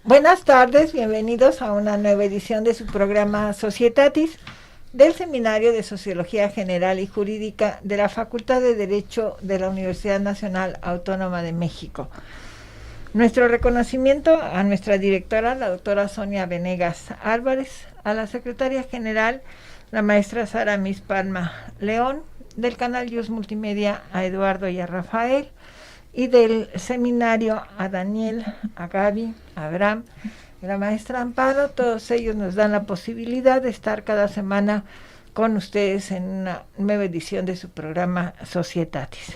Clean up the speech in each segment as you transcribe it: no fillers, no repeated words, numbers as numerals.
Buenas tardes, bienvenidos a una nueva edición de su programa Societatis del Seminario de Sociología General y Jurídica de la Facultad de Derecho de la Universidad Nacional Autónoma de México. Nuestro reconocimiento a nuestra directora, la doctora Sonia Venegas Álvarez, a la secretaria general, la maestra Sara Miss Palma León, del canal Yus Multimedia, a Eduardo y a Rafael, y del seminario a Daniel, a Gaby, a Abraham y la maestra Amparo. Todos ellos nos dan la posibilidad de estar cada semana con ustedes en una nueva edición de su programa Societatis.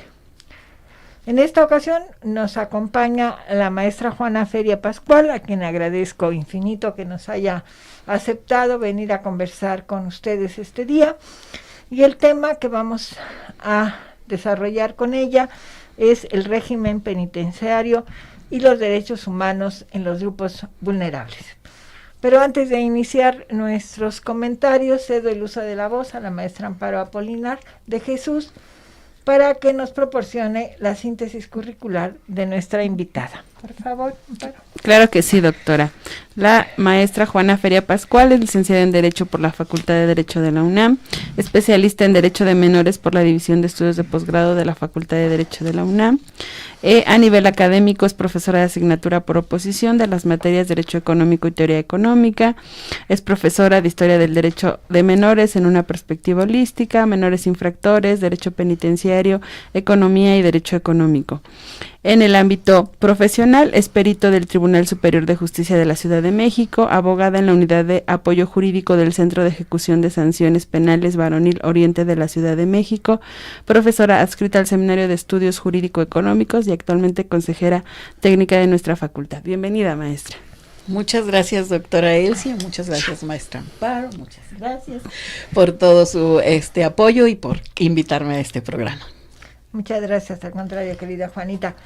En esta ocasión nos acompaña la maestra Juana Feria Pascual, a quien agradezco infinito que nos haya aceptado venir a conversar con ustedes este día. Y el tema que vamos a desarrollar con ella es el régimen penitenciario y los derechos humanos en los grupos vulnerables. Pero antes de iniciar nuestros comentarios, cedo el uso de la voz a la maestra Amparo Apolinar de Jesús para que nos proporcione la síntesis curricular de nuestra invitada. Por favor, Amparo. Claro que sí, doctora. La maestra Juana Feria Pascual es licenciada en Derecho por la Facultad de Derecho de la UNAM, especialista en Derecho de Menores por la División de Estudios de Posgrado de la Facultad de Derecho de la UNAM. A nivel académico es profesora de asignatura por oposición de las materias Derecho Económico y Teoría Económica. Es profesora de Historia del Derecho de Menores en una perspectiva holística, Menores Infractores, Derecho Penitenciario, Economía y Derecho Económico. En el ámbito profesional es perito del Tribunal Superior de Justicia de la Ciudad de México, abogada en la Unidad de Apoyo Jurídico del Centro de Ejecución de Sanciones Penales Varonil Oriente de la Ciudad de México, profesora adscrita al Seminario de Estudios Jurídico-Económicos y actualmente consejera técnica de nuestra facultad. Bienvenida, maestra. Muchas gracias, doctora Elsie, muchas gracias, maestra Amparo, muchas gracias por todo su apoyo y por invitarme a este programa. Muchas gracias, al contrario, querida Juanita.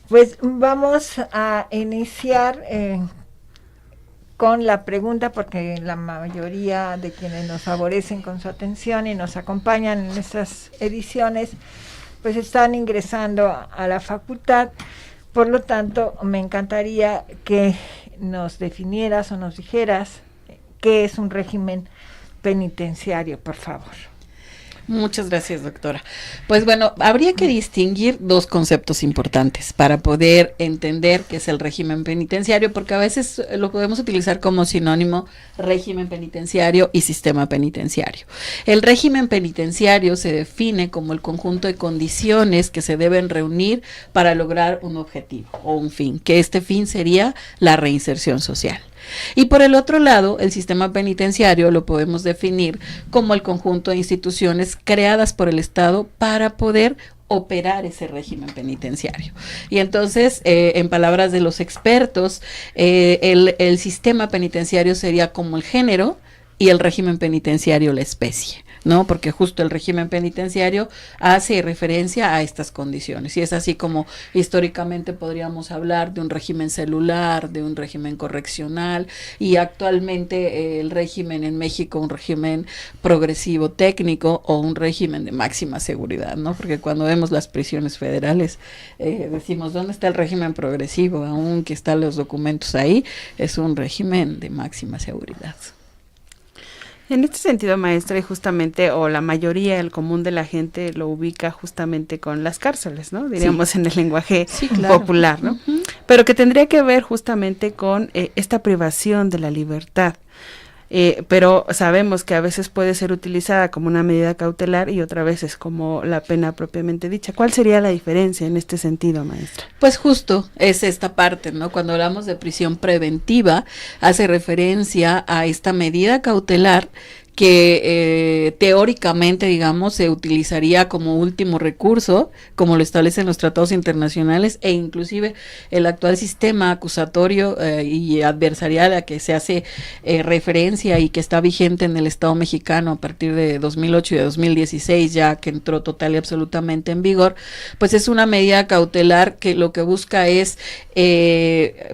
Pues vamos a iniciar con la pregunta, porque la mayoría de quienes nos favorecen con su atención y nos acompañan en nuestras ediciones, pues están ingresando a la facultad. Por lo tanto, me encantaría que nos definieras o nos dijeras qué es un régimen penitenciario, por favor. Muchas gracias, doctora. Pues bueno, habría que distinguir dos conceptos importantes para poder entender qué es el régimen penitenciario, porque a veces lo podemos utilizar como sinónimo régimen penitenciario y sistema penitenciario. El régimen penitenciario se define como el conjunto de condiciones que se deben reunir para lograr un objetivo o un fin, que este fin sería la reinserción social. Y por el otro lado, el sistema penitenciario lo podemos definir como el conjunto de instituciones creadas por el Estado para poder operar ese régimen penitenciario. Y entonces, en palabras de los expertos, el sistema penitenciario sería como el género y el régimen penitenciario la especie, ¿no? Porque justo el régimen penitenciario hace referencia a estas condiciones, y es así como históricamente podríamos hablar de un régimen celular, de un régimen correccional, y actualmente el régimen en México, un régimen progresivo técnico o un régimen de máxima seguridad, ¿no? Porque cuando vemos las prisiones federales decimos, ¿dónde está el régimen progresivo? Aunque están los documentos ahí, es un régimen de máxima seguridad. En este sentido, maestra, y justamente, o la mayoría, el común de la gente lo ubica justamente con las cárceles, ¿no? Diríamos en el lenguaje popular, ¿no? Uh-huh. Pero que tendría que ver justamente con esta privación de la libertad. Pero sabemos que a veces puede ser utilizada como una medida cautelar y otra vez es como la pena propiamente dicha. ¿Cuál sería la diferencia en este sentido, maestra? Pues justo es esta parte, ¿no? Cuando hablamos de prisión preventiva, hace referencia a esta medida cautelar que teóricamente, digamos, se utilizaría como último recurso, como lo establecen los tratados internacionales, e inclusive el actual sistema acusatorio y adversarial a que se hace referencia y que está vigente en el Estado mexicano a partir de 2008 y de 2016, ya que entró total y absolutamente en vigor, pues es una medida cautelar que lo que busca es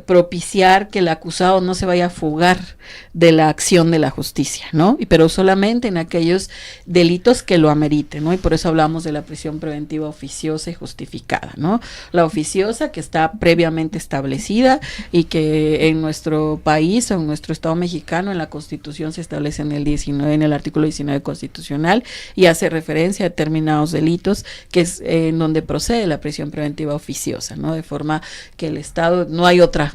propiciar que el acusado no se vaya a fugar de la acción de la justicia, ¿no? Pero solamente en aquellos delitos que lo ameriten, ¿no? Y por eso hablamos de la prisión preventiva oficiosa y justificada, ¿no? La oficiosa, que está previamente establecida y que en nuestro país o en nuestro Estado mexicano, en la Constitución, se establece en el artículo 19 constitucional, y hace referencia a determinados delitos, que es en donde procede la prisión preventiva oficiosa, ¿no? De forma que el Estado, no hay otra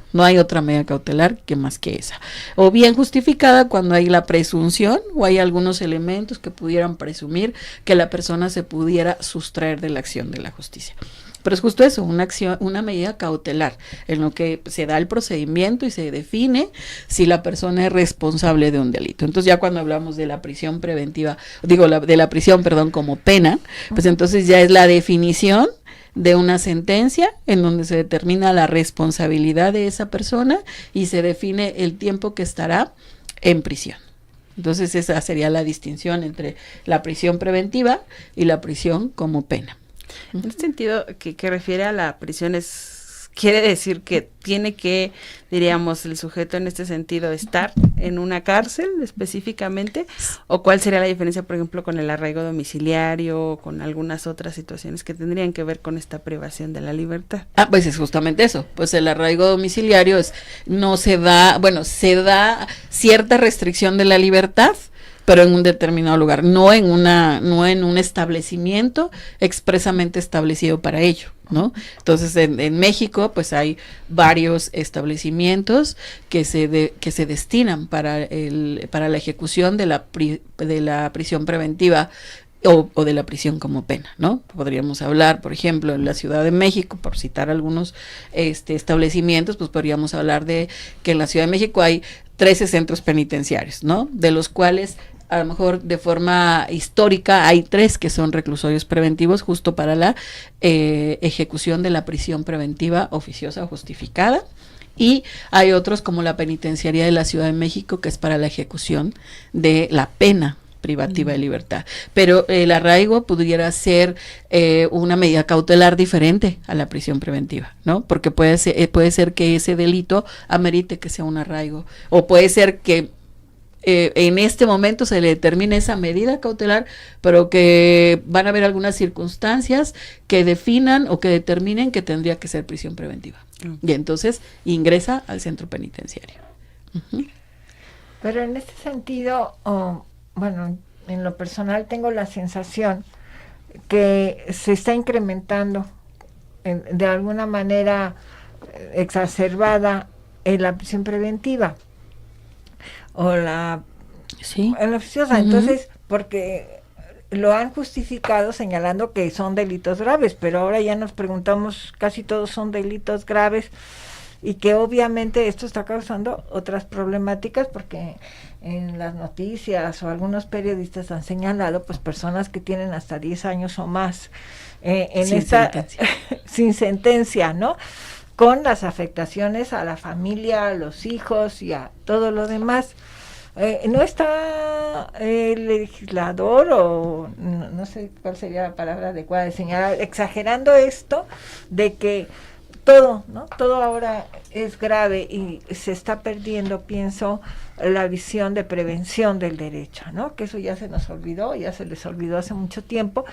medida cautelar que más que esa. O bien justificada, cuando hay la presunción o hay algunos elementos que pudieran presumir que la persona se pudiera sustraer de la acción de la justicia. Pero es justo eso, una medida cautelar, en lo que se da el procedimiento y se define si la persona es responsable de un delito. Entonces ya cuando hablamos de la prisión preventiva, de la prisión, como pena, pues entonces ya es la definición de una sentencia en donde se determina la responsabilidad de esa persona y se define el tiempo que estará en prisión. Entonces esa sería la distinción entre la prisión preventiva y la prisión como pena. En este sentido, que refiere a la prisión, quiere decir que tiene que, diríamos, el sujeto en este sentido estar en una cárcel específicamente, o cuál sería la diferencia, por ejemplo, con el arraigo domiciliario o con algunas otras situaciones que tendrían que ver con esta privación de la libertad. Pues es justamente eso, pues el arraigo domiciliario se da cierta restricción de la libertad, pero en un determinado lugar, no en un establecimiento expresamente establecido para ello, ¿no? Entonces en México pues hay varios establecimientos que se destinan para la ejecución de la prisión preventiva o de la prisión como pena, ¿no? Podríamos hablar, por ejemplo, en la Ciudad de México, por citar algunos establecimientos, pues podríamos hablar de que en la Ciudad de México hay 13 centros penitenciarios, ¿no? De los cuales a lo mejor de forma histórica hay 3 que son reclusorios preventivos justo para la ejecución de la prisión preventiva oficiosa o justificada, y hay otros como la penitenciaría de la Ciudad de México, que es para la ejecución de la pena privativa de libertad. Pero el arraigo pudiera ser una medida cautelar diferente a la prisión preventiva, ¿no? Porque puede ser que ese delito amerite que sea un arraigo, o puede ser que en este momento se le determine esa medida cautelar, pero que van a haber algunas circunstancias que definan o que determinen que tendría que ser prisión preventiva. Y entonces ingresa al centro penitenciario. Uh-huh. Pero en este sentido, en lo personal tengo la sensación que se está incrementando de alguna manera exacerbada en la prisión preventiva o la oficiosa. Uh-huh. Entonces, porque lo han justificado señalando que son delitos graves, pero ahora ya nos preguntamos, casi todos son delitos graves, y que obviamente esto está causando otras problemáticas, porque en las noticias o algunos periodistas han señalado pues personas que tienen hasta 10 años o más sin sentencia, ¿no? Con las afectaciones a la familia, a los hijos y a todo lo demás. ¿No está el legislador, o no sé cuál sería la palabra adecuada de señalar, exagerando esto de que todo ahora es grave y se está perdiendo, pienso, la visión de prevención del derecho, ¿no? Que eso ya se nos olvidó, ya se les olvidó hace mucho tiempo,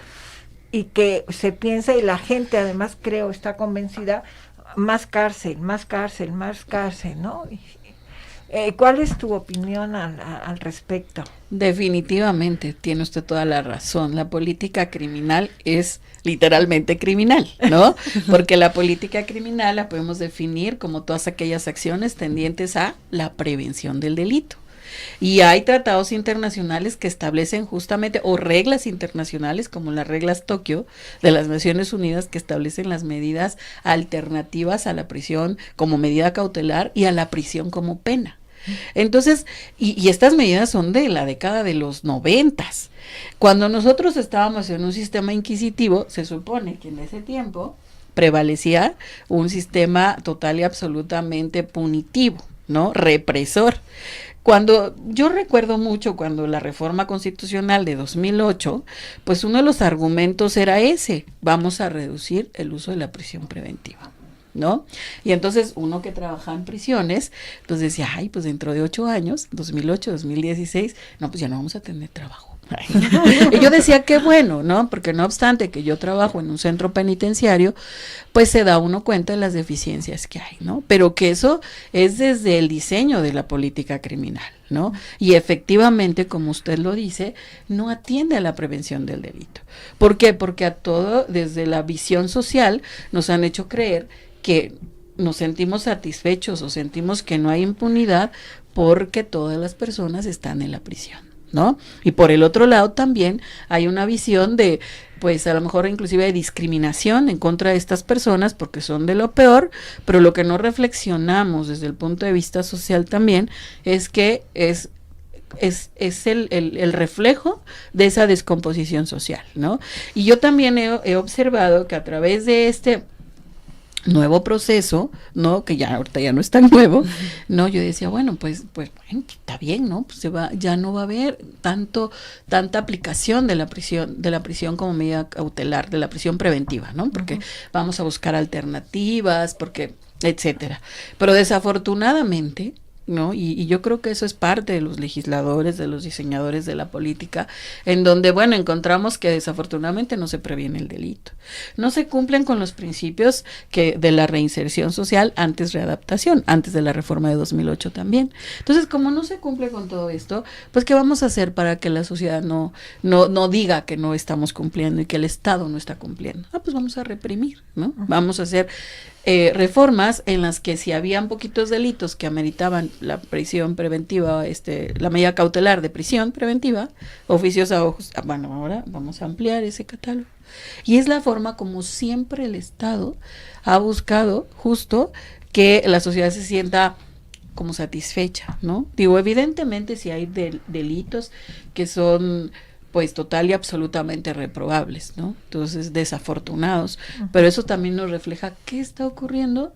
y que se piensa, y la gente además creo está convencida, más cárcel, ¿no? ¿Cuál es tu opinión al respecto? Definitivamente, tiene usted toda la razón. La política criminal es literalmente criminal, ¿no? Porque la política criminal la podemos definir como todas aquellas acciones tendientes a la prevención del delito. Y hay tratados internacionales que establecen justamente, o reglas internacionales como las reglas Tokio de las Naciones Unidas, que establecen las medidas alternativas a la prisión como medida cautelar y a la prisión como pena. Entonces, y estas medidas son de la década de los 90s. Cuando nosotros estábamos en un sistema inquisitivo, se supone que en ese tiempo prevalecía un sistema total y absolutamente punitivo, ¿no? Represor. Cuando yo recuerdo mucho cuando la reforma constitucional de 2008, pues uno de los argumentos era ese: vamos a reducir el uso de la prisión preventiva, ¿no? Y entonces uno que trabaja en prisiones, pues decía, ay, pues dentro de 8 años, 2008, 2016, no, pues ya no vamos a tener trabajo. Y yo decía, qué bueno, ¿no? Porque no obstante que yo trabajo en un centro penitenciario, pues se da uno cuenta de las deficiencias que hay, ¿no? Pero que eso es desde el diseño de la política criminal, ¿no? Y efectivamente, como usted lo dice, no atiende a la prevención del delito. ¿Por qué? Porque a todo, desde la visión social, nos han hecho creer que nos sentimos satisfechos o sentimos que no hay impunidad porque todas las personas están en la prisión, ¿no? Y por el otro lado también hay una visión de, pues a lo mejor inclusive de discriminación en contra de estas personas porque son de lo peor, pero lo que no reflexionamos desde el punto de vista social también es que es el reflejo de esa descomposición social, ¿no? Y yo también he observado que a través de este nuevo proceso, ¿no? Que ya ahorita ya no es tan nuevo, ¿no? Yo decía, bueno, pues bueno, está bien, ¿no? Pues ya no va a haber tanta aplicación de la prisión como medida cautelar, de la prisión preventiva, ¿no? Porque vamos a buscar alternativas, porque etcétera. Pero desafortunadamente, ¿no? Y yo creo que eso es parte de los legisladores, de los diseñadores de la política, en donde, bueno, encontramos que desafortunadamente no se previene el delito. No se cumplen con los principios de la reinserción social antes readaptación, antes de la reforma de 2008 también. Entonces, como no se cumple con todo esto, pues ¿qué vamos a hacer para que la sociedad no diga que no estamos cumpliendo y que el Estado no está cumpliendo? Pues vamos a reprimir, ¿no? Vamos a hacer reformas en las que si habían poquitos delitos que ameritaban la prisión preventiva, la medida cautelar de prisión preventiva, oficiosa, bueno, ahora vamos a ampliar ese catálogo. Y es la forma como siempre el Estado ha buscado justo que la sociedad se sienta como satisfecha, ¿no? Digo, evidentemente si hay delitos que son pues total y absolutamente reprobables, ¿no? Entonces, desafortunados, pero eso también nos refleja qué está ocurriendo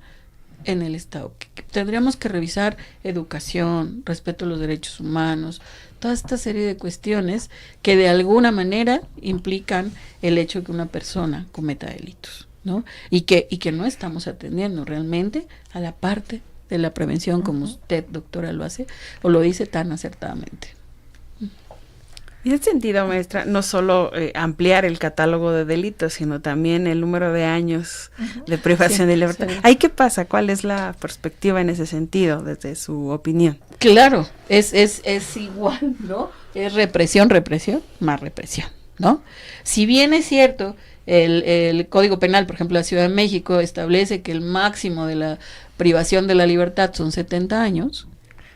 en el Estado. Tendríamos que revisar educación, respeto a los derechos humanos, toda esta serie de cuestiones que de alguna manera implican el hecho de que una persona cometa delitos, ¿no? Y que no estamos atendiendo realmente a la parte de la prevención, como usted, doctora, lo hace o lo dice tan acertadamente. En ese sentido, maestra, no solo ampliar el catálogo de delitos, sino también el número de años de privación de libertad. Sí. ¿Ahí qué pasa? ¿Cuál es la perspectiva en ese sentido, desde su opinión? Claro, es igual, ¿no? Es represión, más represión, ¿no? Si bien es cierto, el Código Penal, por ejemplo, la Ciudad de México establece que el máximo de la privación de la libertad son 70 años,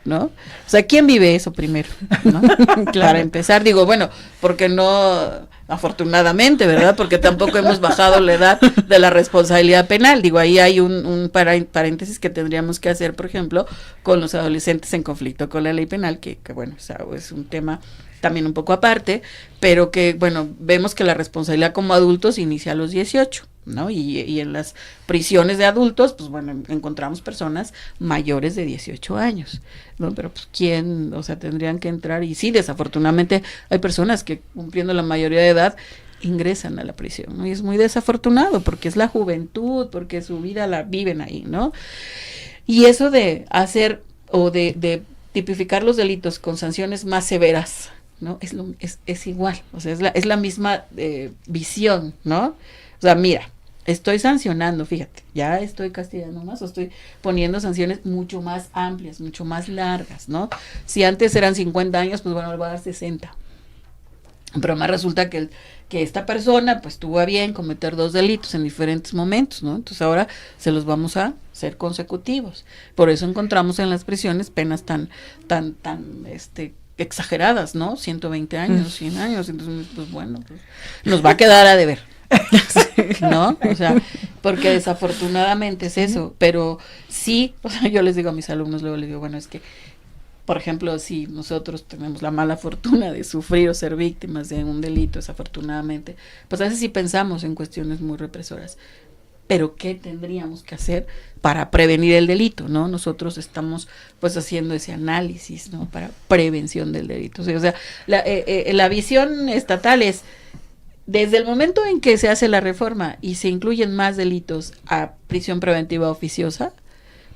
¿no? O sea, ¿quién vive eso primero? ¿No? Claro. Para empezar, digo, bueno, porque no, afortunadamente, ¿verdad? Porque tampoco hemos bajado la edad de la responsabilidad penal. Digo, ahí hay un paréntesis que tendríamos que hacer, por ejemplo, con los adolescentes en conflicto con la ley penal, que bueno, o sea, es un tema también un poco aparte, pero que, bueno, vemos que la responsabilidad como adultos inicia a los 18, ¿no? Y en las prisiones de adultos, pues bueno, encontramos personas mayores de 18 años, ¿no? Pero pues quién, o sea, tendrían que entrar, y sí, desafortunadamente hay personas que cumpliendo la mayoría de edad ingresan a la prisión, ¿no? Y es muy desafortunado porque es la juventud, porque su vida la viven ahí, ¿no? Y eso de hacer o de tipificar los delitos con sanciones más severas, ¿no? Es igual, o sea, es la misma visión, ¿no? O sea, mira, estoy sancionando, fíjate, ya estoy castigando más, o estoy poniendo sanciones mucho más amplias, mucho más largas, ¿no? Si antes eran 50 años, pues bueno, le voy a dar 60. Pero más resulta que esta persona, pues tuvo a bien cometer 2 delitos en diferentes momentos, ¿no? Entonces ahora se los vamos a hacer consecutivos. Por eso encontramos en las prisiones penas tan exageradas, ¿no? 120 años, 100 años, entonces, pues bueno, pues, nos va a quedar a deber. ¿No? O sea, porque desafortunadamente es eso, pero sí, o sea, yo les digo a mis alumnos, luego les digo, bueno, es que, por ejemplo, si nosotros tenemos la mala fortuna de sufrir o ser víctimas de un delito, desafortunadamente, pues a veces sí pensamos en cuestiones muy represoras, pero ¿qué tendríamos que hacer para prevenir el delito, ¿no? Nosotros estamos pues haciendo ese análisis, ¿no? Para prevención del delito. O sea, la visión estatal es desde el momento en que se hace la reforma y se incluyen más delitos a prisión preventiva oficiosa,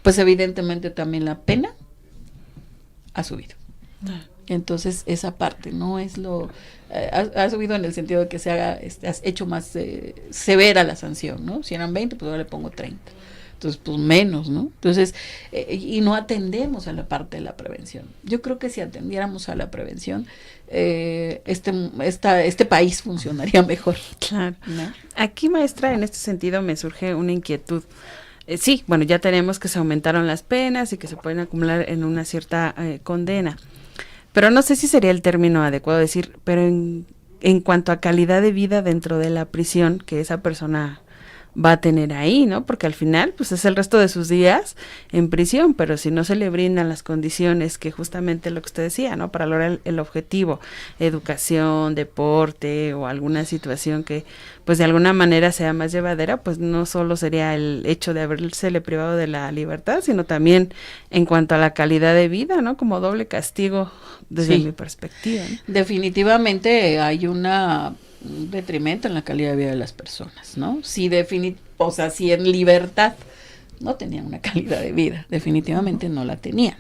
pues evidentemente también la pena ha subido. Entonces esa parte no es lo ha subido en el sentido de que se haga has hecho más severa la sanción, ¿no? Si eran 20, pues ahora le pongo 30. Entonces, pues menos, ¿no? Entonces, y no atendemos a la parte de la prevención. Yo creo que si atendiéramos a la prevención, este país funcionaría mejor. Claro. ¿No? Aquí, maestra, en este sentido me surge una inquietud. Sí, bueno, ya tenemos que se aumentaron las penas y que se pueden acumular en una cierta condena. Pero no sé si sería el término adecuado decir, pero en cuanto a calidad de vida dentro de la prisión que esa persona va a tener ahí, ¿no? Porque al final, pues es el resto de sus días en prisión, pero si no se le brindan las condiciones que justamente lo que usted decía, ¿no? Para lograr el objetivo, educación, deporte o alguna situación que, pues de alguna manera sea más llevadera, pues no solo sería el hecho de habérsele privado de la libertad, sino también en cuanto a la calidad de vida, ¿no? Como doble castigo desde mi perspectiva, ¿no? Definitivamente hay un detrimento en la calidad de vida de las personas, ¿no? Si si en libertad no tenían una calidad de vida, definitivamente no la tenían.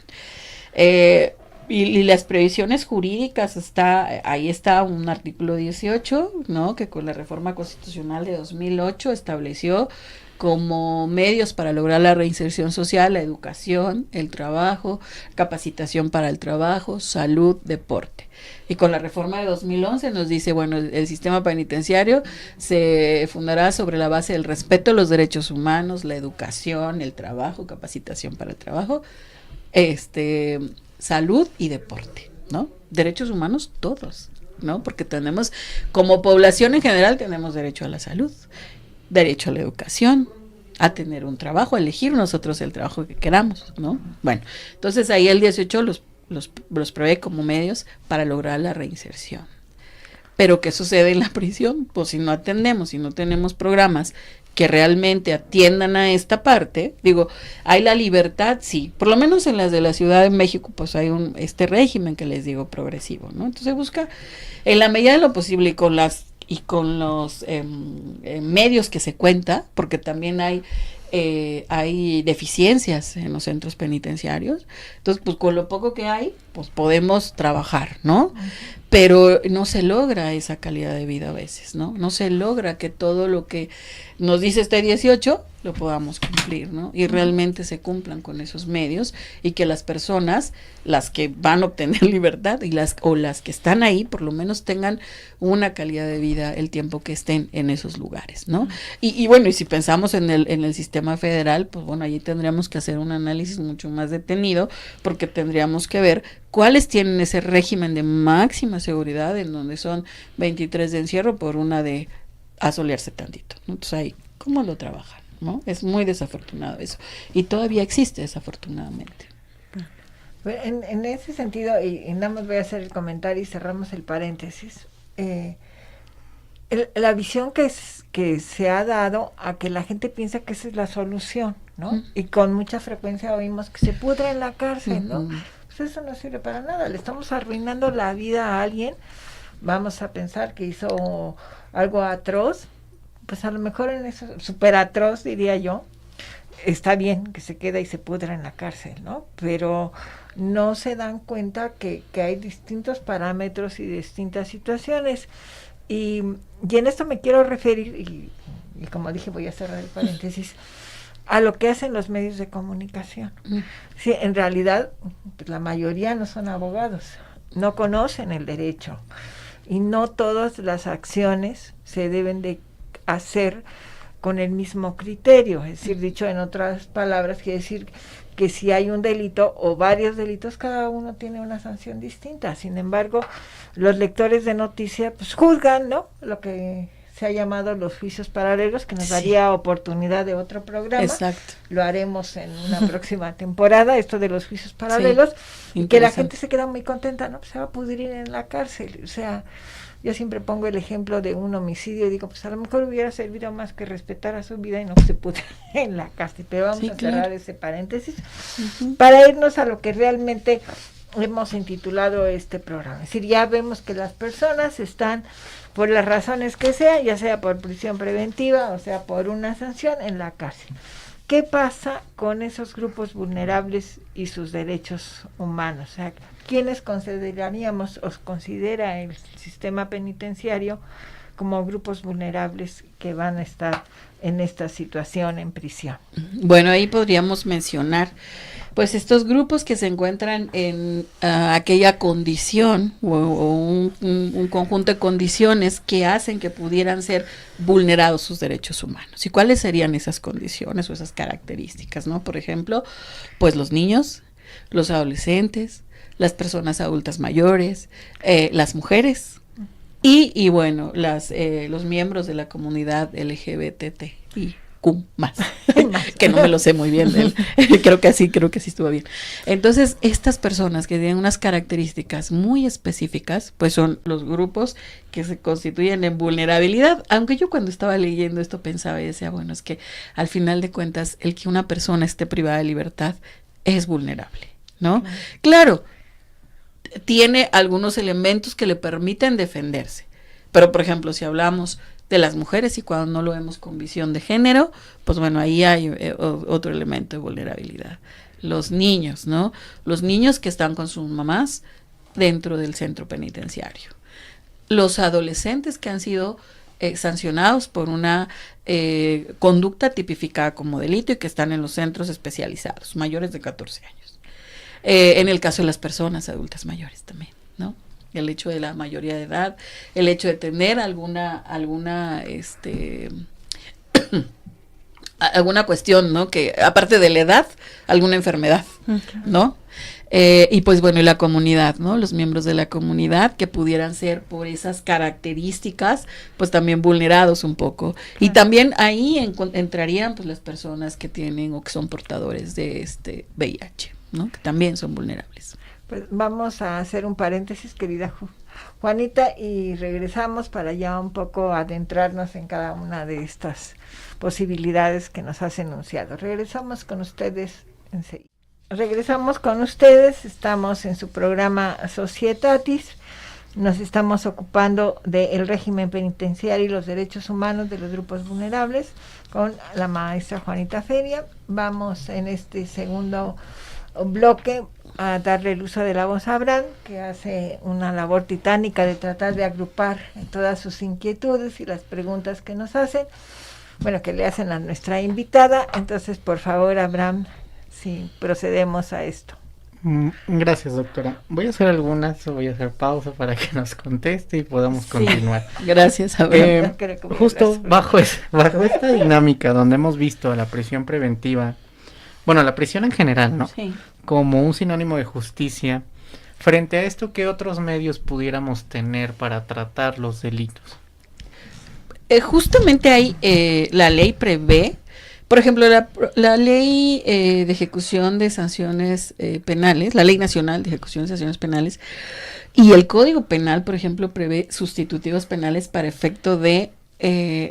Y las previsiones jurídicas ahí está un artículo 18, ¿no? Que con la reforma constitucional de 2008 estableció como medios para lograr la reinserción social, la educación, el trabajo, capacitación para el trabajo, salud, deporte. Y con la reforma de 2011 nos dice, bueno, el sistema penitenciario se fundará sobre la base del respeto a los derechos humanos, la educación, el trabajo, capacitación para el trabajo, salud y deporte, ¿no? Derechos humanos todos, ¿no? Porque tenemos, como población en general, tenemos derecho a la salud, derecho a la educación, a tener un trabajo, a elegir nosotros el trabajo que queramos, ¿no? Bueno, entonces ahí el 18 los prevé como medios para lograr la reinserción. Pero ¿qué sucede en la prisión? Pues si no atendemos, si no tenemos programas que realmente atiendan a esta parte, digo, hay la libertad, sí, por lo menos en las de la Ciudad de México, pues hay este régimen que les digo progresivo, ¿no? Entonces busca, en la medida de lo posible y con los medios que se cuenta, porque también hay deficiencias en los centros penitenciarios, entonces pues con lo poco que hay, pues podemos trabajar, ¿no? Pero no se logra esa calidad de vida a veces, ¿no? No se logra que todo lo que nos dice este 18 lo podamos cumplir, ¿no? Y realmente se cumplan con esos medios y que las personas, las que van a obtener libertad y las que están ahí, por lo menos tengan una calidad de vida el tiempo que estén en esos lugares, ¿no? Y bueno, y si pensamos en el sistema federal, pues bueno, allí tendríamos que hacer un análisis mucho más detenido, porque tendríamos que ver cuáles tienen ese régimen de máxima seguridad, en donde son 23 de encierro por una de asolearse tantito, ¿no? Entonces ahí, ¿cómo lo trabajan? ¿No? Es muy desafortunado eso. Y todavía existe, desafortunadamente. En ese sentido, y nada más voy a hacer el comentario y cerramos el paréntesis, la visión que se ha dado a que la gente piensa que esa es la solución, ¿no? Y con mucha frecuencia oímos que se pudra en la cárcel, ¿no? Pues eso no sirve para nada, le estamos arruinando la vida a alguien, vamos a pensar que hizo algo atroz, pues a lo mejor en eso, súper atroz diría yo, está bien que se queda y se pudra en la cárcel, ¿no? Pero no se dan cuenta que hay distintos parámetros y distintas situaciones. Y en esto me quiero referir, y como dije, voy a cerrar el paréntesis, a lo que hacen los medios de comunicación. Sí, en realidad, pues, la mayoría no son abogados, no conocen el derecho, y no todas las acciones se deben de hacer con el mismo criterio, es decir, dicho en otras palabras, quiere decir que si hay un delito o varios delitos, cada uno tiene una sanción distinta. Sin embargo, los lectores de noticia pues juzgan, ¿no?, lo que se ha llamado los juicios paralelos, que nos daría oportunidad de otro programa. Exacto. Lo haremos en una próxima temporada, esto de los juicios paralelos, y que la gente se queda muy contenta, ¿no? Se va a pudrir en la cárcel, o sea, yo siempre pongo el ejemplo de un homicidio y digo, pues a lo mejor hubiera servido más que respetar a su vida y no se pudiera en la cárcel. Pero vamos a cerrar ese paréntesis para irnos a lo que realmente hemos intitulado este programa. Es decir, ya vemos que las personas están, por las razones que sean, ya sea por prisión preventiva o sea por una sanción, en la cárcel. ¿Qué pasa con esos grupos vulnerables y sus derechos humanos? O sea, ¿quiénes consideraríamos o considera el sistema penitenciario como grupos vulnerables que van a estar en esta situación en prisión? Bueno, ahí podríamos mencionar pues estos grupos que se encuentran en aquella condición o un conjunto de condiciones que hacen que pudieran ser vulnerados sus derechos humanos. ¿Y cuáles serían esas condiciones o esas características, no? Por ejemplo, pues los niños, los adolescentes, las personas adultas mayores, las mujeres y bueno, los miembros de la comunidad LGBTI. Más, que no me lo sé muy bien de él. creo que sí estuvo bien. Entonces, estas personas que tienen unas características muy específicas, pues son los grupos que se constituyen en vulnerabilidad, aunque yo cuando estaba leyendo esto pensaba y decía, bueno, es que al final de cuentas, el que una persona esté privada de libertad es vulnerable, ¿no? Claro, tiene algunos elementos que le permiten defenderse, pero por ejemplo, si hablamos de las mujeres y cuando no lo vemos con visión de género, pues bueno, ahí hay otro elemento de vulnerabilidad. Los niños, ¿no? Los niños que están con sus mamás dentro del centro penitenciario. Los adolescentes que han sido sancionados por una conducta tipificada como delito y que están en los centros especializados, mayores de 14 años. En el caso de las personas adultas mayores también, ¿no? El hecho de la mayoría de edad, el hecho de tener alguna cuestión, ¿no? Que aparte de la edad, alguna enfermedad, ¿no? Y pues bueno, y la comunidad, ¿no? Los miembros de la comunidad que pudieran ser por esas características, pues también vulnerados un poco. Claro. Y también ahí entrarían pues las personas que tienen o que son portadores de VIH, ¿no? Que también son vulnerables. Pues vamos a hacer un paréntesis, querida Juanita, y regresamos para ya un poco adentrarnos en cada una de estas posibilidades que nos has enunciado. Regresamos con ustedes enseguida. Regresamos con ustedes, estamos en su programa Societatis, nos estamos ocupando del régimen penitenciario y los derechos humanos de los grupos vulnerables con la maestra Juanita Feria. Vamos en este segundo bloque a darle el uso de la voz a Abraham, que hace una labor titánica de tratar de agrupar todas sus inquietudes y las preguntas que nos hacen, bueno, que le hacen a nuestra invitada. Entonces, por favor, Abraham, si procedemos a esto. Gracias, doctora. Voy a hacer pausa para que nos conteste y podamos continuar. Gracias, Abraham. Justo bajo esta dinámica donde hemos visto la prisión preventiva, bueno, la prisión en general, ¿no? Sí. Como un sinónimo de justicia. Frente a esto, ¿qué otros medios pudiéramos tener para tratar los delitos? Justamente ahí la ley prevé, por ejemplo, la ley de ejecución de sanciones penales, la ley nacional de ejecución de sanciones penales, y el Código Penal, por ejemplo, prevé sustitutivos penales para efecto de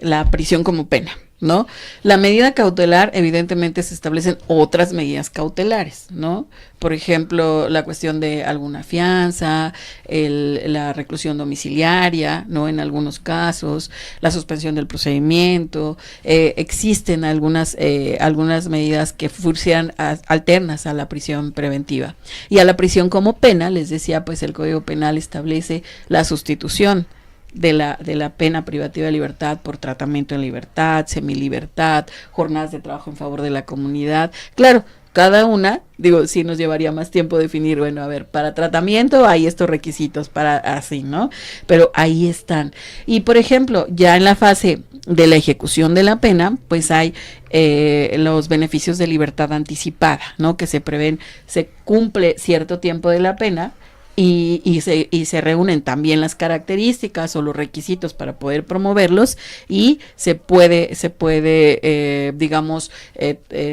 la prisión como pena, ¿no? La medida cautelar, evidentemente, se establecen otras medidas cautelares, ¿no? Por ejemplo, la cuestión de alguna fianza, la reclusión domiciliaria, ¿no? En algunos casos, la suspensión del procedimiento, existen algunas medidas que funcionan alternas a la prisión preventiva. Y a la prisión como pena, les decía, pues el Código Penal establece la sustitución de la pena privativa de libertad por tratamiento en libertad, semilibertad, jornadas de trabajo en favor de la comunidad. Claro, cada una, sí nos llevaría más tiempo definir, bueno, a ver, para tratamiento hay estos requisitos, para así, ¿no? Pero ahí están. Y, por ejemplo, ya en la fase de la ejecución de la pena, pues hay los beneficios de libertad anticipada, ¿no? Que se prevén, se cumple cierto tiempo de la pena y se reúnen también las características o los requisitos para poder promoverlos, y se puede digamos,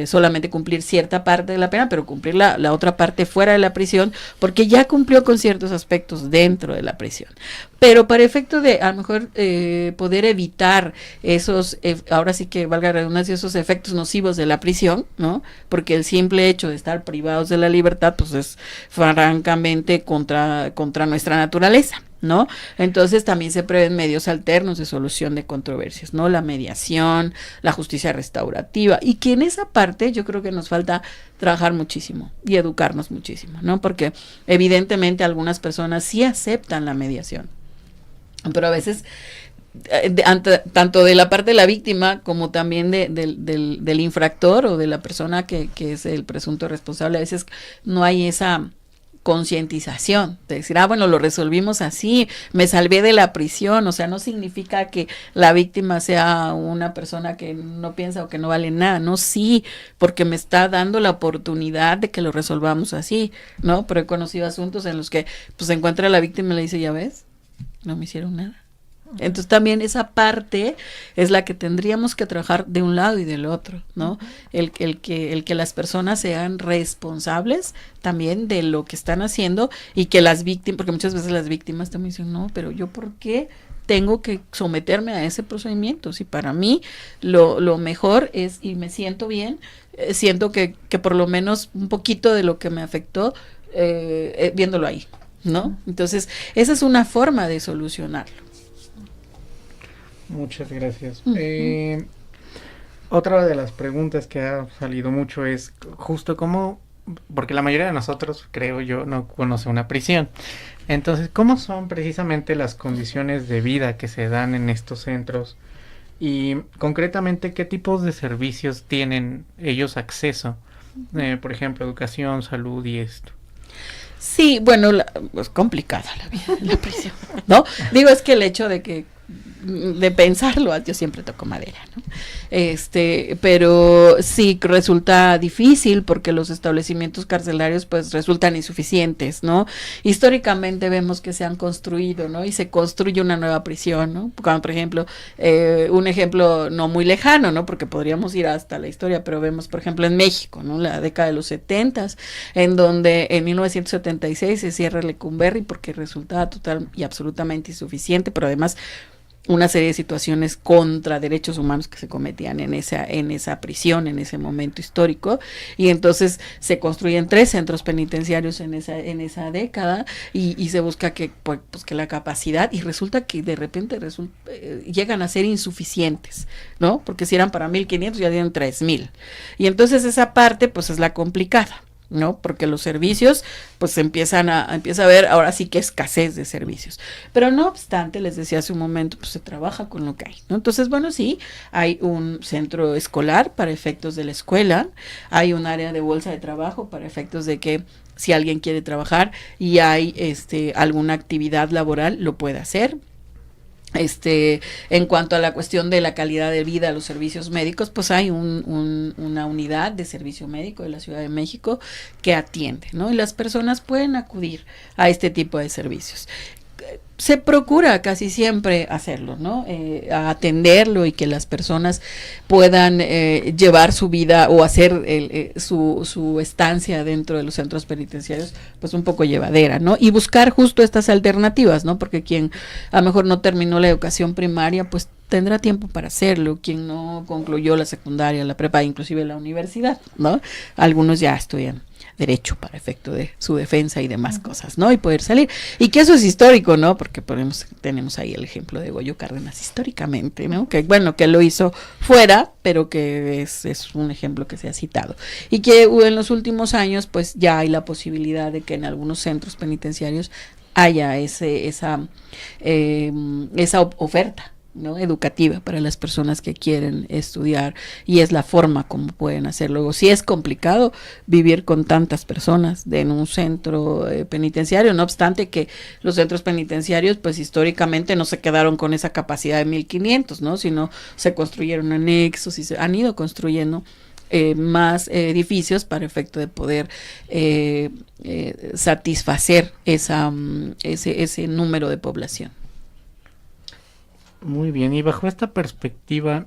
solamente cumplir cierta parte de la pena, pero cumplir la otra parte fuera de la prisión, porque ya cumplió con ciertos aspectos dentro de la prisión. Pero para efecto de, a lo mejor, poder evitar esos, ahora sí que valga la redundancia, esos efectos nocivos de la prisión, ¿no? Porque el simple hecho de estar privados de la libertad, pues es francamente contra nuestra naturaleza, ¿no? Entonces también se prevén medios alternos de solución de controversias, ¿no? La mediación, la justicia restaurativa, y que en esa parte yo creo que nos falta trabajar muchísimo y educarnos muchísimo, ¿no? Porque evidentemente algunas personas sí aceptan la mediación, pero a veces tanto de la parte de la víctima como también del infractor o de la persona que es el presunto responsable, a veces no hay esa concientización de decir, bueno, lo resolvimos así, me salvé de la prisión. O sea, no significa que la víctima sea una persona que no piensa o que no vale nada, no, sí, porque me está dando la oportunidad de que lo resolvamos así, ¿no? Pero he conocido asuntos en los que pues se encuentra la víctima y le dice, ya ves, no me hicieron nada. Entonces también esa parte es la que tendríamos que trabajar de un lado y del otro, ¿no? El que las personas sean responsables también de lo que están haciendo, y que las víctimas, porque muchas veces las víctimas también dicen, no, pero yo ¿por qué tengo que someterme a ese procedimiento? Si para mí lo mejor es, y me siento bien, siento que por lo menos un poquito de lo que me afectó, viéndolo ahí, ¿no? Entonces esa es una forma de solucionarlo. Muchas gracias. Otra de las preguntas que ha salido mucho es justo cómo, porque la mayoría de nosotros, creo yo, no conoce una prisión. Entonces, ¿cómo son precisamente las condiciones de vida que se dan en estos centros? Y concretamente, ¿qué tipos de servicios tienen ellos acceso? Por ejemplo, educación, salud y esto. Sí, bueno, es complicada la vida en la prisión, ¿no? Digo, es que el hecho de pensarlo, yo siempre toco madera, ¿no? Pero sí resulta difícil porque los establecimientos carcelarios pues resultan insuficientes, ¿no? Históricamente vemos que se han construido, ¿no? Y se construye una nueva prisión, ¿no? Como por ejemplo, un ejemplo no muy lejano, ¿no? Porque podríamos ir hasta la historia, pero vemos por ejemplo en México, ¿no? La década de los 70s, en donde en 1976 se cierra Lecumberri porque resultaba total y absolutamente insuficiente, pero además una serie de situaciones contra derechos humanos que se cometían en esa prisión, en ese momento histórico, y entonces se construyen 3 centros penitenciarios en esa década, y se busca que la capacidad, y resulta que de repente llegan a ser insuficientes, ¿no? Porque si eran para 1,500 ya tienen 3,000, y entonces esa parte pues es la complicada, ¿no? Porque los servicios, pues empieza a haber ahora sí que escasez de servicios. Pero no obstante, les decía hace un momento, pues se trabaja con lo que hay, ¿no? Entonces, bueno, sí, hay un centro escolar para efectos de la escuela, hay un área de bolsa de trabajo para efectos de que si alguien quiere trabajar y hay alguna actividad laboral, lo puede hacer. En cuanto a la cuestión de la calidad de vida, los servicios médicos, pues hay una unidad de servicio médico de la Ciudad de México que atiende, ¿no? Y las personas pueden acudir a este tipo de servicios. Se procura casi siempre hacerlo, ¿no? A atenderlo, y que las personas puedan llevar su vida o hacer su estancia dentro de los centros penitenciarios pues un poco llevadera, ¿no? Y buscar justo estas alternativas, ¿no? Porque quien a lo mejor no terminó la educación primaria pues tendrá tiempo para hacerlo, quien no concluyó la secundaria, la prepa, inclusive la universidad, ¿no? Algunos ya estudian derecho para efecto de su defensa y demás cosas, ¿no? Y poder salir. Y que eso es histórico, ¿no? Porque tenemos ahí el ejemplo de Goyo Cárdenas históricamente, ¿no? Que bueno, que lo hizo fuera, pero que es un ejemplo que se ha citado. Y que en los últimos años, pues ya hay la posibilidad de que en algunos centros penitenciarios haya esa oferta, ¿no? Educativa para las personas que quieren estudiar, y es la forma como pueden hacerlo. Luego, sí es complicado vivir con tantas personas en un centro penitenciario, no obstante que los centros penitenciarios pues históricamente no se quedaron con esa capacidad de 1,500, ¿no? Sino se construyeron anexos y se han ido construyendo más edificios para efecto de poder satisfacer ese número de población. Muy bien, y bajo esta perspectiva,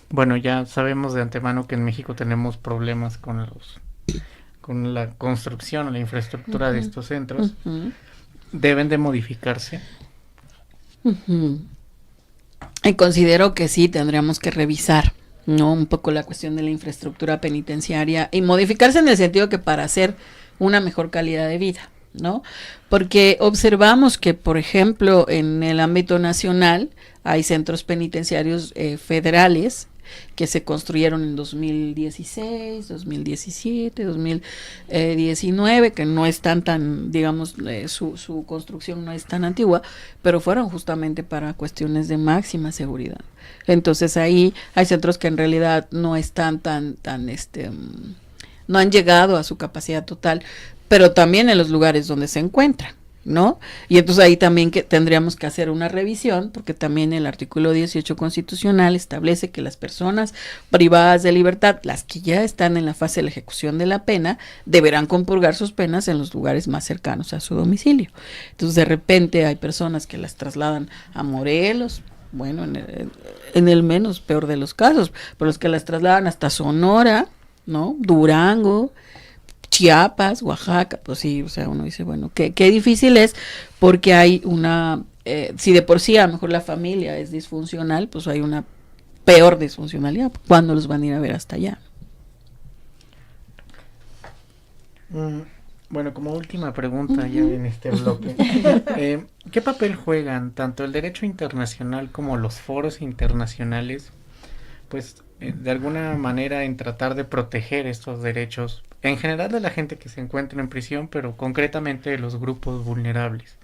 bueno, ya sabemos de antemano que en México tenemos problemas con la construcción o la infraestructura de estos centros. ¿Deben de modificarse? Y considero que sí, tendríamos que revisar, ¿no? Un poco la cuestión de la infraestructura penitenciaria y modificarse en el sentido que para hacer una mejor calidad de vida, ¿no? Porque observamos que, por ejemplo, en el ámbito nacional hay centros penitenciarios federales que se construyeron en 2016, 2017, 2019, que no están tan, digamos, su construcción no es tan antigua, pero fueron justamente para cuestiones de máxima seguridad. Entonces ahí hay centros que en realidad no están no han llegado a su capacidad total, pero también en los lugares donde se encuentran, ¿no? Y entonces ahí también que tendríamos que hacer una revisión, porque también el artículo 18 constitucional establece que las personas privadas de libertad, las que ya están en la fase de la ejecución de la pena, deberán compurgar sus penas en los lugares más cercanos a su domicilio. Entonces de repente hay personas que las trasladan a Morelos, bueno, en el menos peor de los casos, pero los que las trasladan hasta Sonora, ¿no? Durango, Chiapas, Oaxaca, pues sí, o sea, uno dice, bueno, qué difícil es, porque hay si de por sí a lo mejor la familia es disfuncional, pues hay una peor disfuncionalidad. ¿Cuándo los van a ir a ver hasta allá? Bueno, como última pregunta ya en este bloque, ¿qué papel juegan tanto el derecho internacional como los foros internacionales, pues de alguna manera en tratar de proteger estos derechos, en general de la gente que se encuentra en prisión, pero concretamente de los grupos vulnerables?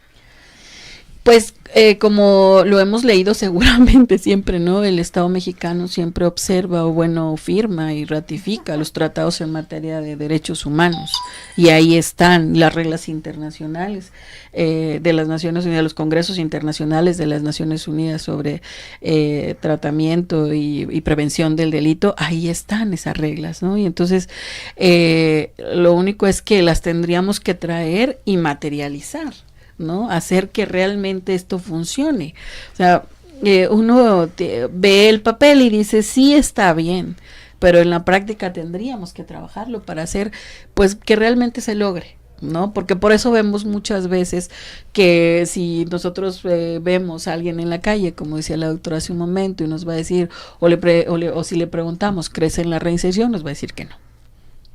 Pues como lo hemos leído seguramente siempre, ¿no? El Estado mexicano siempre observa o bueno, firma y ratifica los tratados en materia de derechos humanos, y ahí están las reglas internacionales de las Naciones Unidas, los congresos internacionales de las Naciones Unidas sobre tratamiento y prevención del delito, ahí están esas reglas, ¿no? Y entonces lo único es que las tendríamos que traer y materializar, ¿no? Hacer que realmente esto funcione. O sea, uno ve el papel y dice, sí está bien, pero en la práctica tendríamos que trabajarlo para hacer, pues, que realmente se logre, ¿no? Porque por eso vemos muchas veces que si nosotros vemos a alguien en la calle, como decía la doctora hace un momento, y nos va a decir, o si le preguntamos, ¿crees en la reinserción? Nos va a decir que no.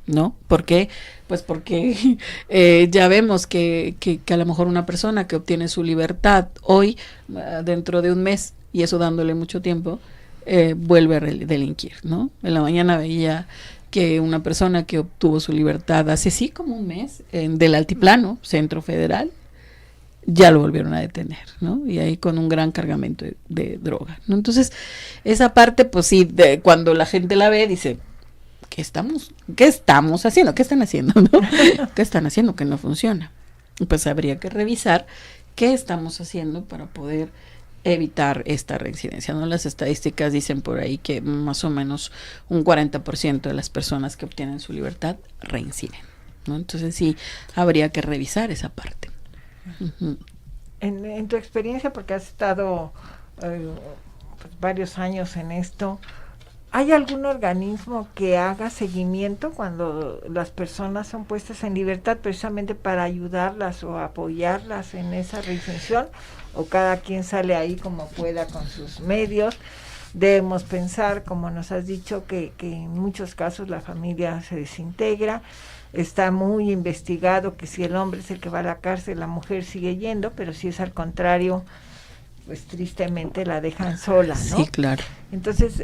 ¿No? ¿Por qué? Pues porque ya vemos que a lo mejor una persona que obtiene su libertad hoy, dentro de un mes, y eso dándole mucho tiempo, vuelve a delinquir, ¿no? En la mañana veía que una persona que obtuvo su libertad hace sí como un mes, del Altiplano, Centro Federal, ya lo volvieron a detener, ¿no? Y ahí con un gran cargamento de droga, ¿no? Entonces, esa parte, pues sí, cuando la gente la ve, dice, ¿qué estamos haciendo? ¿Qué están haciendo? ¿No? ¿Qué están haciendo que no funciona? Pues habría que revisar qué estamos haciendo para poder evitar esta reincidencia, ¿no? Las estadísticas dicen por ahí que más o menos un 40% de las personas que obtienen su libertad reinciden, ¿no? Entonces sí, habría que revisar esa parte. Uh-huh. En tu experiencia, porque has estado pues, varios años en esto, ¿hay algún organismo que haga seguimiento cuando las personas son puestas en libertad precisamente para ayudarlas o apoyarlas en esa reinserción? ¿O cada quien sale ahí como pueda con sus medios? Debemos pensar, como nos has dicho, que en muchos casos la familia se desintegra. Está muy investigado que si el hombre es el que va a la cárcel, la mujer sigue yendo, pero si es al contrario, pues tristemente la dejan sola, ¿no? Sí, claro. Entonces,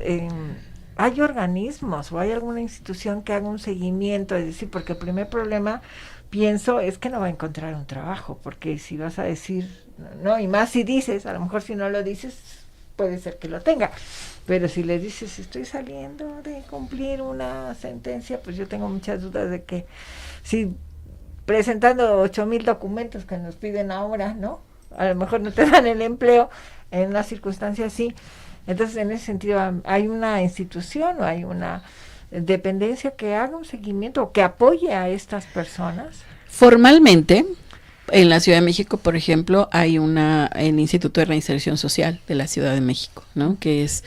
¿hay organismos o hay alguna institución que haga un seguimiento? Es decir, porque el primer problema, pienso, es que no va a encontrar un trabajo, porque si vas a decir, no, y más si dices, a lo mejor si no lo dices, puede ser que lo tenga, pero si le dices, estoy saliendo de cumplir una sentencia, pues yo tengo muchas dudas de que si presentando 8,000 documentos que nos piden ahora, ¿no? A lo mejor no te dan el empleo en una circunstancia así. Entonces, en ese sentido, ¿hay una institución o hay una dependencia que haga un seguimiento o que apoye a estas personas? Formalmente, en la Ciudad de México, por ejemplo, hay el Instituto de Reinserción Social de la Ciudad de México, ¿no? Que es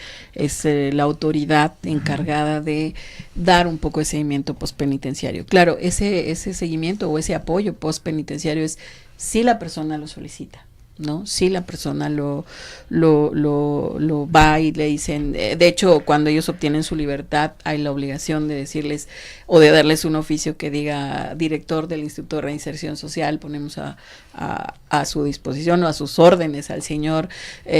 la autoridad encargada de dar un poco de seguimiento postpenitenciario. Claro, ese seguimiento o ese apoyo postpenitenciario es si la persona lo solicita, ¿no? Si la persona lo va y le dicen, de hecho, cuando ellos obtienen su libertad, hay la obligación de decirles o de darles un oficio que diga director del Instituto de Reinserción Social, ponemos a su disposición o a sus órdenes al señor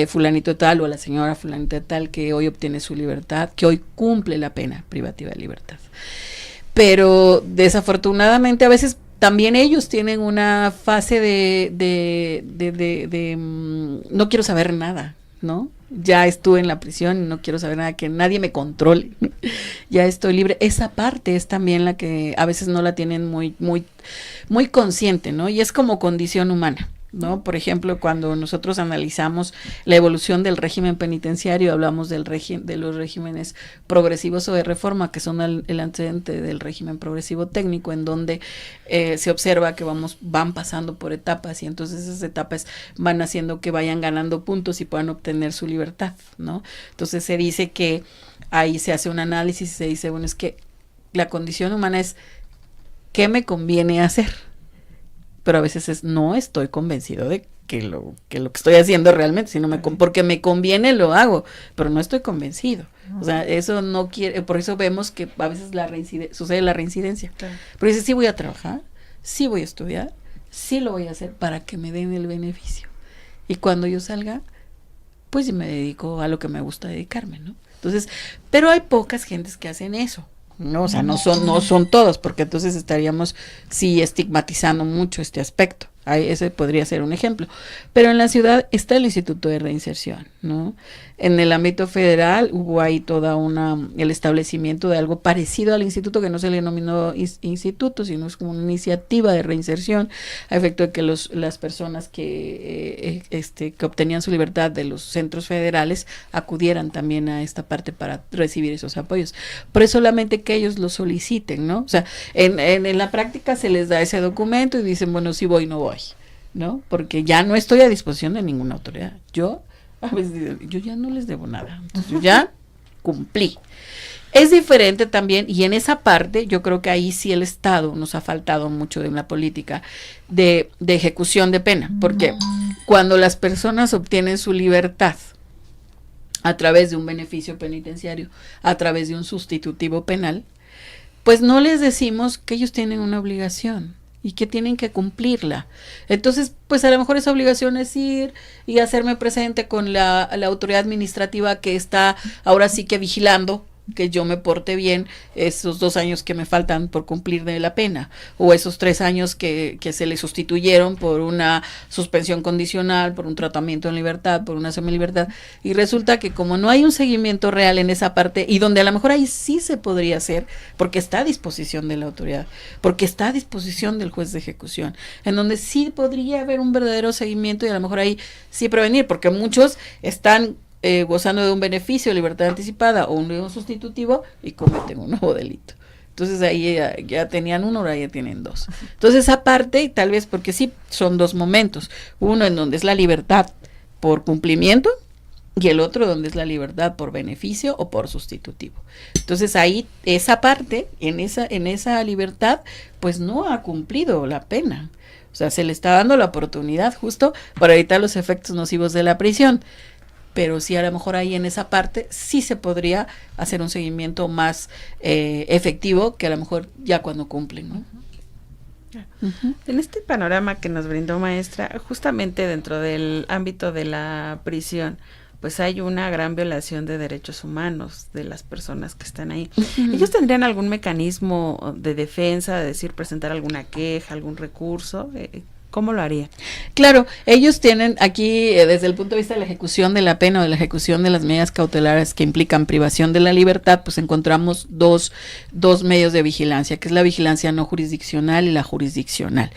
fulanito tal o a la señora fulanita tal que hoy obtiene su libertad, que hoy cumple la pena privativa de libertad. Pero desafortunadamente a veces también ellos tienen una fase de no quiero saber nada, ¿no? Ya estuve en la prisión y no quiero saber nada, que nadie me controle, ya estoy libre. Esa parte es también la que a veces no la tienen muy consciente, ¿no? Y es como condición humana, ¿no? Por ejemplo, cuando nosotros analizamos la evolución del régimen penitenciario, hablamos de los regímenes progresivos o de reforma, que son el antecedente del régimen progresivo técnico, en donde se observa que van pasando por etapas y entonces esas etapas van haciendo que vayan ganando puntos y puedan obtener su libertad, ¿no? Entonces se dice que ahí se hace un análisis y se dice, bueno, es que la condición humana es ¿qué me conviene hacer? Pero a veces no estoy convencido de que lo que estoy haciendo realmente, sino porque me conviene lo hago, pero no estoy convencido. O sea, eso no quiere, por eso vemos que a veces sucede la reincidencia. Claro. Pero dice, sí voy a trabajar, sí voy a estudiar, sí lo voy a hacer para que me den el beneficio. Y cuando yo salga, pues me dedico a lo que me gusta dedicarme, ¿no? Entonces, pero hay pocas gentes que hacen eso. No, o sea, no son todos, porque entonces estaríamos estigmatizando mucho este aspecto. Ese podría ser un ejemplo. Pero en la ciudad está el Instituto de Reinserción, ¿no? En el ámbito federal hubo ahí el establecimiento de algo parecido al instituto, que no se le denominó instituto, sino es como una iniciativa de reinserción, a efecto de que las personas que obtenían su libertad de los centros federales acudieran también a esta parte para recibir esos apoyos. Pero es solamente que ellos lo soliciten, ¿no? O sea, en la práctica se les da ese documento y dicen, bueno, sí voy, no voy, ¿no? Porque ya no estoy a disposición de ninguna autoridad. A veces yo ya no les debo nada, entonces yo ya cumplí. Es diferente también, y en esa parte yo creo que ahí sí el Estado nos ha faltado mucho de una política de ejecución de pena, porque cuando las personas obtienen su libertad a través de un beneficio penitenciario, a través de un sustitutivo penal, pues no les decimos que ellos tienen una obligación y que tienen que cumplirla. Entonces, pues a lo mejor esa obligación es ir y hacerme presente con la autoridad administrativa que está ahora sí que vigilando que yo me porte bien esos 2 años que me faltan por cumplir de la pena, o esos 3 años que se le sustituyeron por una suspensión condicional, por un tratamiento en libertad, por una semilibertad, y resulta que como no hay un seguimiento real en esa parte, y donde a lo mejor ahí sí se podría hacer, porque está a disposición de la autoridad, porque está a disposición del juez de ejecución, en donde sí podría haber un verdadero seguimiento y a lo mejor ahí sí prevenir, porque muchos están gozando de un beneficio de libertad anticipada o un nuevo sustitutivo y cometen un nuevo delito. Entonces ahí ya tenían uno, ahora ya tienen 2. Entonces aparte, tal vez porque sí, son 2 momentos. Uno en donde es la libertad por cumplimiento y el otro donde es la libertad por beneficio o por sustitutivo. Entonces ahí esa parte, en esa libertad, pues no ha cumplido la pena. O sea, se le está dando la oportunidad justo para evitar los efectos nocivos de la prisión. Pero sí, a lo mejor ahí en esa parte sí se podría hacer un seguimiento más efectivo que a lo mejor ya cuando cumplen, ¿no? En este panorama que nos brindó, maestra, justamente dentro del ámbito de la prisión, pues hay una gran violación de derechos humanos de las personas que están ahí. ¿Ellos tendrían algún mecanismo de defensa, de decir, presentar alguna queja, algún recurso? ¿Cómo lo haría? Claro, ellos tienen aquí, desde el punto de vista de la ejecución de la pena o de la ejecución de las medidas cautelares que implican privación de la libertad, pues encontramos dos medios de vigilancia, que es la vigilancia no jurisdiccional y la jurisdiccional.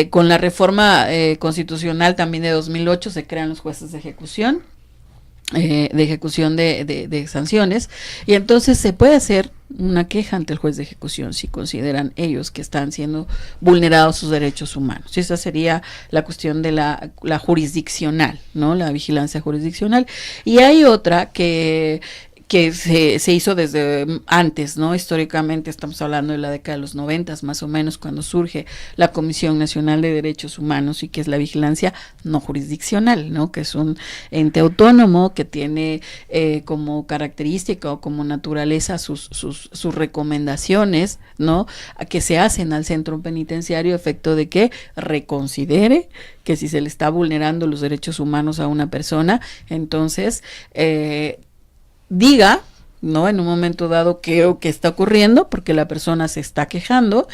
Con la reforma constitucional también de 2008 se crean los jueces de ejecución. de ejecución de sanciones, y entonces se puede hacer una queja ante el juez de ejecución si consideran ellos que están siendo vulnerados sus derechos humanos. Y esa sería la cuestión de la jurisdiccional, ¿no? La vigilancia jurisdiccional. Y hay otra que se hizo desde antes, ¿no? Históricamente estamos hablando de la década de los 90, más o menos, cuando surge la Comisión Nacional de Derechos Humanos, y que es la vigilancia no jurisdiccional, ¿no? Que es un ente autónomo que tiene como característica o como naturaleza sus recomendaciones, ¿no? Que se hacen al centro penitenciario a efecto de que reconsidere que si se le está vulnerando los derechos humanos a una persona, entonces diga, ¿no? En un momento dado qué está ocurriendo, porque la persona se está quejando,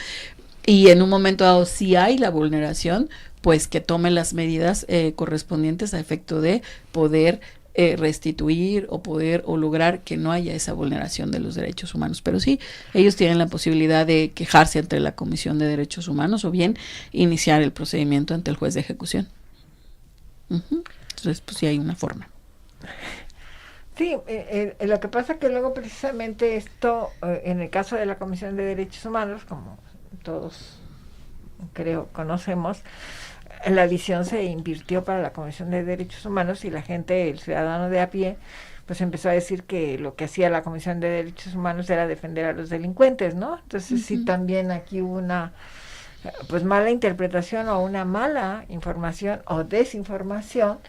y en un momento dado si hay la vulneración, pues que tome las medidas correspondientes a efecto de poder restituir o lograr que no haya esa vulneración de los derechos humanos. Pero sí, ellos tienen la posibilidad de quejarse ante la Comisión de Derechos Humanos o bien iniciar el procedimiento ante el juez de ejecución. Entonces, pues sí hay una forma. Sí, lo que pasa es que luego precisamente esto, en el caso de la Comisión de Derechos Humanos, como todos creo conocemos, la visión se invirtió para la Comisión de Derechos Humanos, y la gente, el ciudadano de a pie, pues empezó a decir que lo que hacía la Comisión de Derechos Humanos era defender a los delincuentes, ¿no? Entonces sí, también aquí hubo una pues mala interpretación o una mala información o desinformación,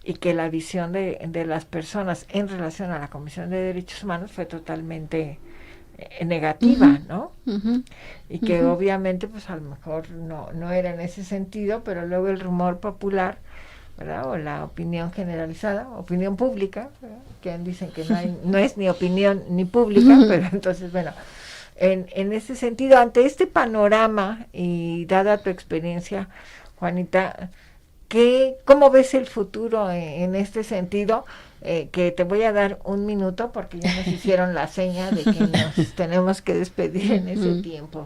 y que la visión de las personas en relación a la Comisión de Derechos Humanos fue totalmente negativa, ¿no? Y que obviamente pues a lo mejor no era en ese sentido, pero luego el rumor popular, ¿verdad? O la opinión generalizada, opinión pública, ¿verdad? Que dicen que no es ni opinión ni pública, pero entonces, bueno, en ese sentido, ante este panorama y dada tu experiencia, Juanita, ¿cómo ves el futuro en este sentido? Que te voy a dar un minuto porque ya nos hicieron la seña de que nos tenemos que despedir en ese tiempo.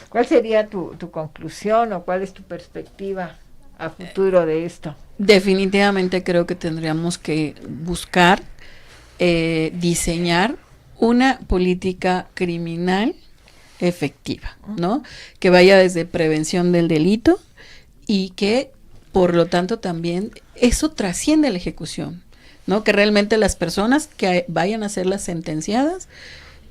¿Cuál sería tu conclusión o cuál es tu perspectiva a futuro de esto? Definitivamente creo que tendríamos que buscar diseñar una política criminal efectiva, ¿no? Que vaya desde prevención del delito y que por lo tanto también eso trasciende la ejecución, ¿no? Que realmente las personas que vayan a ser las sentenciadas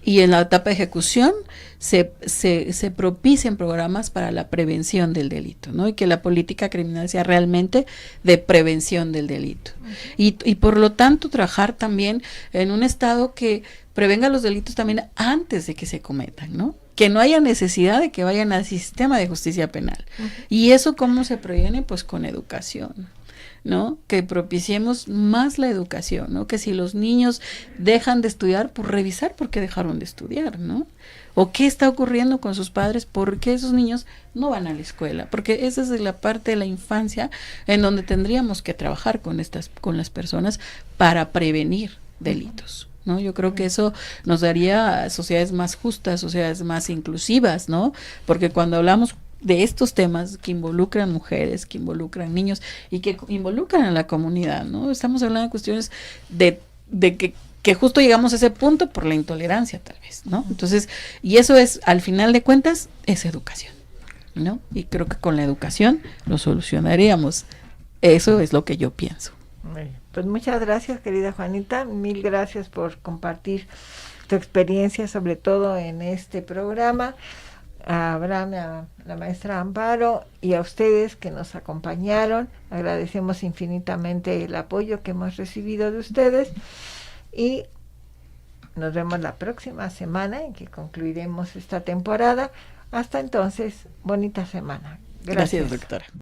y en la etapa de ejecución se propicien programas para la prevención del delito, ¿no? Y que la política criminal sea realmente de prevención del delito. Y por lo tanto trabajar también en un estado que prevenga los delitos también antes de que se cometan, ¿no? Que no haya necesidad de que vayan al sistema de justicia penal. ¿Y eso cómo se previene? Pues con educación, ¿no? Que propiciemos más la educación, ¿no? Que si los niños dejan de estudiar, pues revisar por qué dejaron de estudiar, ¿no? O qué está ocurriendo con sus padres, por qué esos niños no van a la escuela, porque esa es la parte de la infancia en donde tendríamos que trabajar con las personas para prevenir delitos, ¿no? Yo creo que eso nos daría sociedades más justas, sociedades más inclusivas, ¿no? Porque cuando hablamos de estos temas que involucran mujeres, que involucran niños y que involucran a la comunidad, ¿no? Estamos hablando de cuestiones de que justo llegamos a ese punto por la intolerancia, tal vez, ¿no? Entonces, y eso es, al final de cuentas, es educación, ¿no? Y creo que con la educación lo solucionaríamos. Eso es lo que yo pienso. Pues muchas gracias, querida Juanita, mil gracias por compartir tu experiencia, sobre todo en este programa. A Abraham, a la maestra Amparo y a ustedes que nos acompañaron, agradecemos infinitamente el apoyo que hemos recibido de ustedes y nos vemos la próxima semana en que concluiremos esta temporada. Hasta entonces, bonita semana. Gracias, doctora.